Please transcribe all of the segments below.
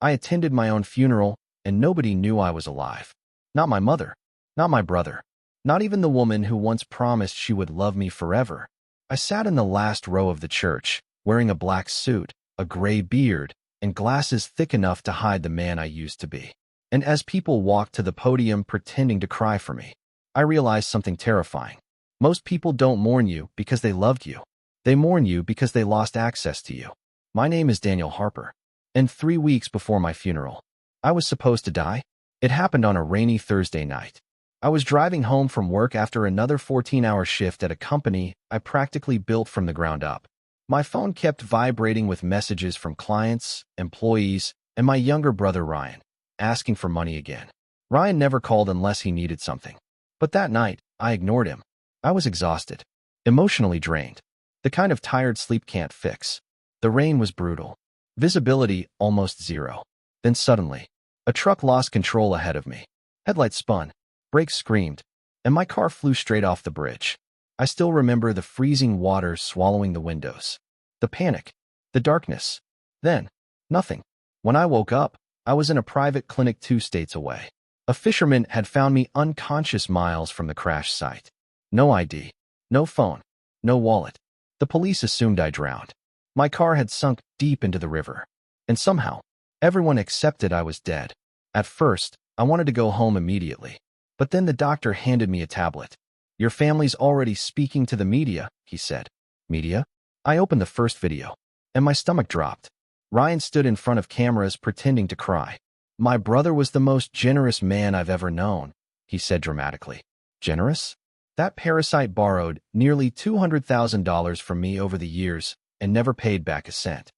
I attended my own funeral, and nobody knew I was alive. Not my mother, not my brother, not even the woman who once promised she would love me forever. I sat in the last row of the church, wearing a black suit, a gray beard, and glasses thick enough to hide the man I used to be. And as people walked to the podium pretending to cry for me, I realized something terrifying. Most people don't mourn you because they loved you. They mourn you because they lost access to you. My name is Daniel Harper. And 3 weeks before my funeral, I was supposed to die. It happened on a rainy Thursday night. I was driving home from work after another 14-hour shift at a company I practically built from the ground up. My phone kept vibrating with messages from clients, employees, and my younger brother Ryan, asking for money again. Ryan never called unless he needed something. But that night, I ignored him. I was exhausted, emotionally drained, the kind of tired sleep can't fix. The rain was brutal, visibility almost zero. Then suddenly, a truck lost control ahead of me. Headlights spun, brakes screamed, and my car flew straight off the bridge. I still remember the freezing water swallowing the windows, the panic, the darkness. Then, nothing. When I woke up, I was in a private clinic 2 states away. A fisherman had found me unconscious miles from the crash site. No ID, no phone, no wallet. The police assumed I drowned. My car had sunk deep into the river. And somehow, everyone accepted I was dead. At first, I wanted to go home immediately. But then the doctor handed me a tablet. "Your family's already speaking to the media," he said. Media? I opened the first video, and my stomach dropped. Ryan stood in front of cameras pretending to cry. "My brother was the most generous man I've ever known," he said dramatically. Generous? That parasite borrowed nearly $200,000 from me over the years and never paid back a cent.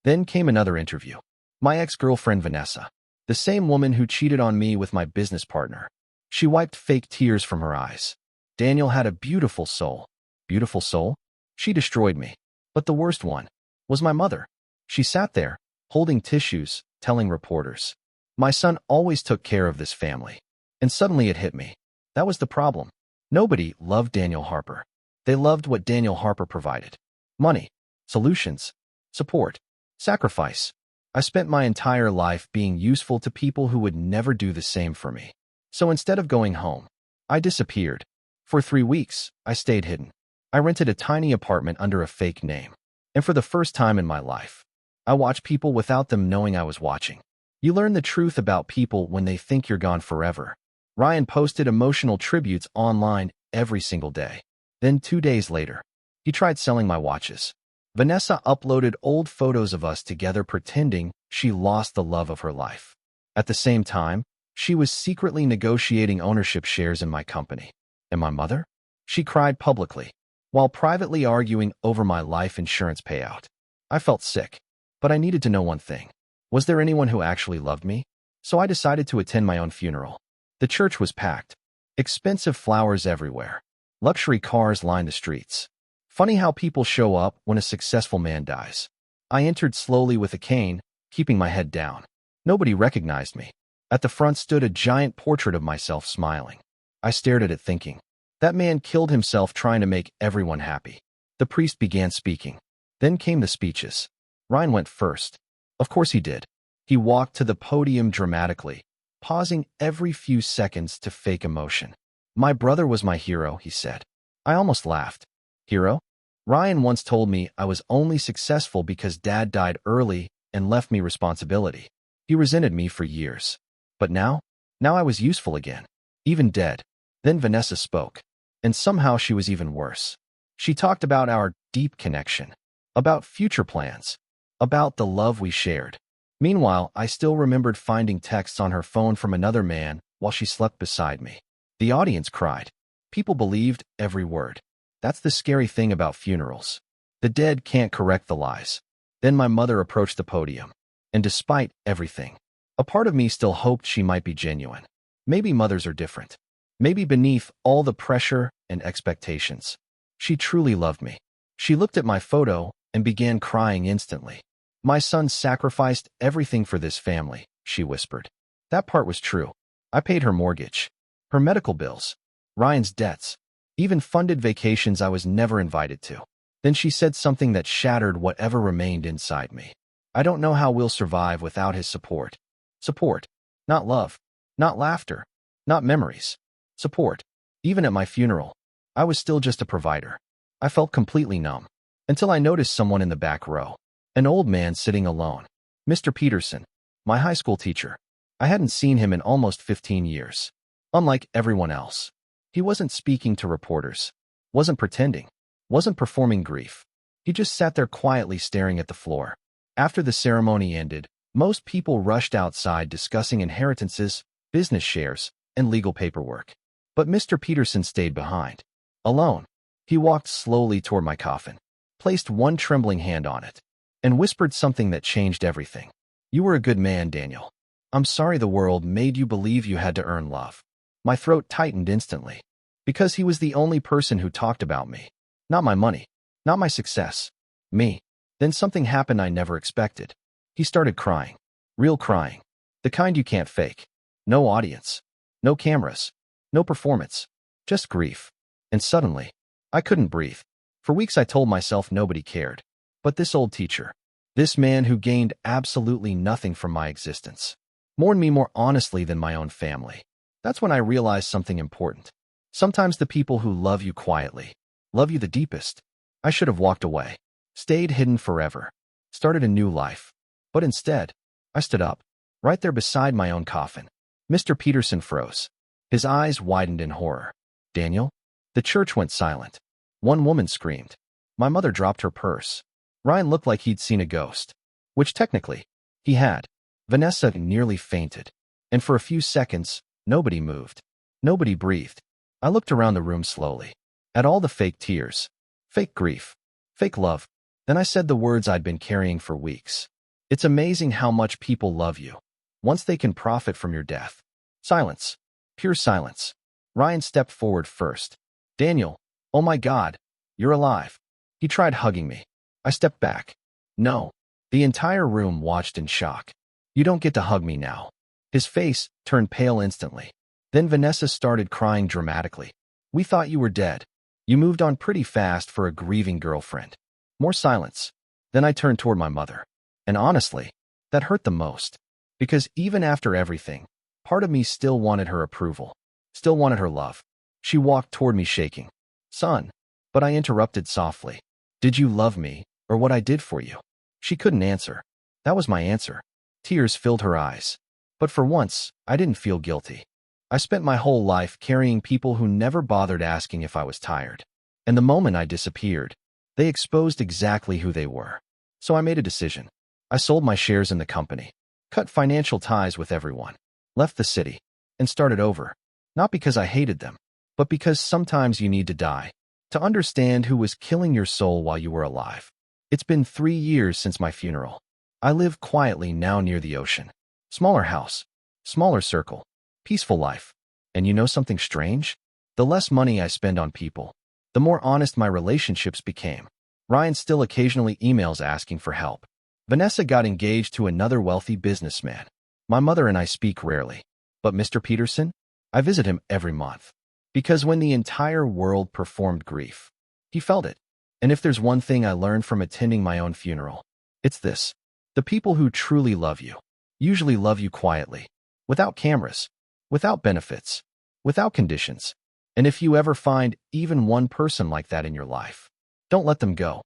Then came another interview. My ex-girlfriend Vanessa, the same woman who cheated on me with my business partner. She wiped fake tears from her eyes. Daniel had a beautiful soul. Beautiful soul? She destroyed me. But the worst one was my mother. She sat there, holding tissues, telling reporters, "My son always took care of this family." And suddenly it hit me. That was the problem. Nobody loved Daniel Harper. They loved what Daniel Harper provided. Money, solutions, support, sacrifice. I spent my entire life being useful to people who would never do the same for me. So instead of going home, I disappeared. For 3 weeks, I stayed hidden. I rented a tiny apartment under a fake name. And for the first time in my life, I watched people without them knowing I was watching. You learn the truth about people when they think you're gone forever. Ryan posted emotional tributes online every single day. Then 2 days later, he tried selling my watches. Vanessa uploaded old photos of us together pretending she lost the love of her life. At the same time, she was secretly negotiating ownership shares in my company. And my mother? She cried publicly, while privately arguing over my life insurance payout. I felt sick, but I needed to know one thing. Was there anyone who actually loved me? So I decided to attend my own funeral. The church was packed. Expensive flowers everywhere. Luxury cars lined the streets. Funny how people show up when a successful man dies. I entered slowly with a cane, keeping my head down. Nobody recognized me. At the front stood a giant portrait of myself smiling. I stared at it thinking, that man killed himself trying to make everyone happy. The priest began speaking. Then came the speeches. Ryan went first. Of course he did. He walked to the podium dramatically, pausing every few seconds to fake emotion. "My brother was my hero," he said. I almost laughed. Hero? Ryan once told me I was only successful because Dad died early and left me responsibility. He resented me for years. But now I was useful again, even dead. Then Vanessa spoke, and somehow she was even worse. She talked about our deep connection, about future plans, about the love we shared. Meanwhile, I still remembered finding texts on her phone from another man while she slept beside me. The audience cried. People believed every word. That's the scary thing about funerals. The dead can't correct the lies. Then my mother approached the podium. And despite everything, a part of me still hoped she might be genuine. Maybe mothers are different. Maybe beneath all the pressure and expectations, she truly loved me. She looked at my photo and began crying instantly. "My son sacrificed everything for this family," she whispered. That part was true. I paid her mortgage, her medical bills, Ryan's debts, even funded vacations I was never invited to. Then she said something that shattered whatever remained inside me. I don't know how we'll survive without his support. Support. Not love. Not laughter. Not memories. Support. Even at my funeral, I was still just a provider. I felt completely numb. Until I noticed someone in the back row. An old man sitting alone. Mr. Peterson, my high school teacher. I hadn't seen him in almost 15 years. Unlike everyone else, he wasn't speaking to reporters, wasn't pretending, wasn't performing grief. He just sat there quietly staring at the floor. After the ceremony ended, most people rushed outside discussing inheritances, business shares, and legal paperwork. But Mr. Peterson stayed behind. Alone, he walked slowly toward my coffin, placed one trembling hand on it, and whispered something that changed everything. "You were a good man, Daniel. I'm sorry the world made you believe you had to earn love." My throat tightened instantly, because he was the only person who talked about me. Not my money, not my success. Me. Then something happened I never expected. He started crying. Real crying. The kind you can't fake. No audience. No cameras. No performance. Just grief. And suddenly, I couldn't breathe. For weeks I told myself nobody cared. But this old teacher, this man who gained absolutely nothing from my existence, mourned me more honestly than my own family. That's when I realized something important. Sometimes the people who love you quietly, love you the deepest. I should have walked away, stayed hidden forever, started a new life. But instead, I stood up, right there beside my own coffin. Mr. Peterson froze. His eyes widened in horror. "Daniel?" The church went silent. One woman screamed. My mother dropped her purse. Ryan looked like he'd seen a ghost, which technically, he had. Vanessa nearly fainted. And for a few seconds, nobody moved. Nobody breathed. I looked around the room slowly, at all the fake tears, fake grief, fake love. Then I said the words I'd been carrying for weeks. "It's amazing how much people love you, once they can profit from your death." Silence. Pure silence. Ryan stepped forward first. "Daniel, oh my God, you're alive." He tried hugging me. I stepped back. "No." The entire room watched in shock. "You don't get to hug me now." His face turned pale instantly. Then Vanessa started crying dramatically. "We thought you were dead. You moved on pretty fast for a grieving girlfriend." More silence. Then I turned toward my mother. And honestly, that hurt the most. Because even after everything, part of me still wanted her approval, still wanted her love. She walked toward me shaking. "Son." But I interrupted softly. "Did you love me, or what I did for you?" She couldn't answer. That was my answer. Tears filled her eyes. But for once, I didn't feel guilty. I spent my whole life carrying people who never bothered asking if I was tired. And the moment I disappeared, they exposed exactly who they were. So I made a decision. I sold my shares in the company, cut financial ties with everyone, left the city, and started over. Not because I hated them, but because sometimes you need to die to understand who was killing your soul while you were alive. It's been 3 years since my funeral. I live quietly now near the ocean. Smaller house, smaller circle, peaceful life. And you know something strange? The less money I spend on people, the more honest my relationships became. Ryan still occasionally emails asking for help. Vanessa got engaged to another wealthy businessman. My mother and I speak rarely. But Mr. Peterson? I visit him every month. Because when the entire world performed grief, he felt it. And if there's one thing I learned from attending my own funeral, it's this. The people who truly love you usually love you quietly, without cameras, without benefits, without conditions. And if you ever find even one person like that in your life, don't let them go.